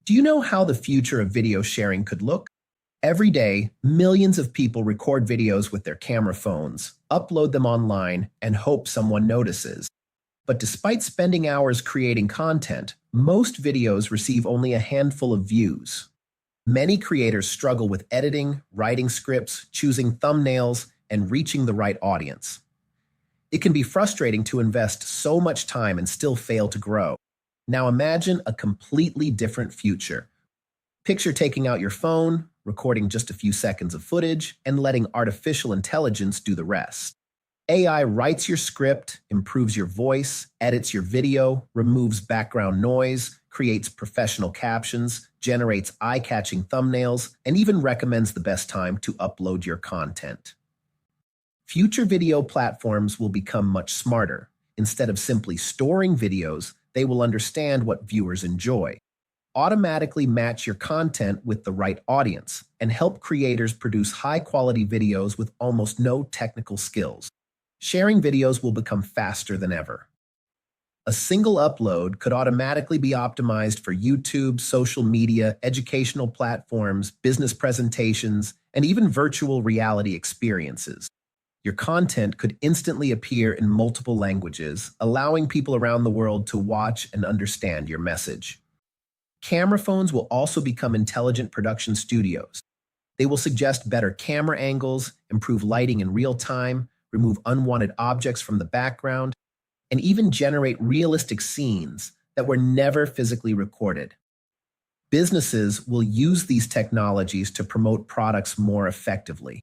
Do you know how the future of video sharing could look? Every day, millions of people record videos with their camera phones, upload them online, and hope someone notices. But despite spending hours creating content, most videos receive only a handful of views. Many creators struggle with editing, writing scripts, choosing thumbnails, and reaching the right audience. It can be frustrating to invest so much time and still fail to grow. Now imagine a completely different future. Picture taking out your phone, recording just a few seconds of footage, and letting artificial intelligence do the rest. AI writes your script, improves your voice, edits your video, removes background noise, creates professional captions, generates eye-catching thumbnails, and even recommends the best time to upload your content. Future video platforms will become much smarter. Instead of simply storing videos, they will understand what viewers enjoy, automatically match your content with the right audience, and help creators produce high-quality videos with almost no technical skills. Sharing videos will become faster than ever. A single upload could automatically be optimized for YouTube, social media, educational platforms, business presentations, and even virtual reality experiences. Your content could instantly appear in multiple languages, allowing people around the world to watch and understand your message. Camera phones will also become intelligent production studios. They will suggest better camera angles, improve lighting in real time, remove unwanted objects from the background, and even generate realistic scenes that were never physically recorded. Businesses will use these technologies to promote products more effectively.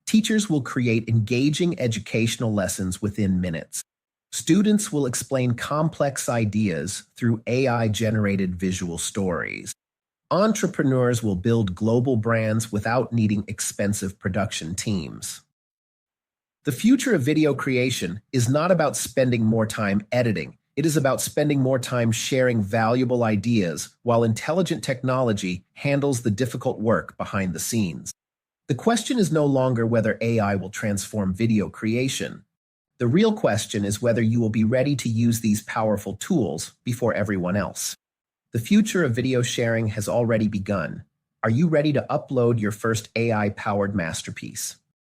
Teachers will create engaging educational lessons within minutes. Students will explain complex ideas through AI-generated visual stories. Entrepreneurs will build global brands without needing expensive production teams. The future of video creation is not about spending more time editing. It is about spending more time sharing valuable ideas while intelligent technology handles the difficult work behind the scenes. The question is no longer whether AI will transform video creation. The real question is whether you will be ready to use these powerful tools before everyone else. The future of video sharing has already begun. Are you ready to upload your first AI-powered masterpiece?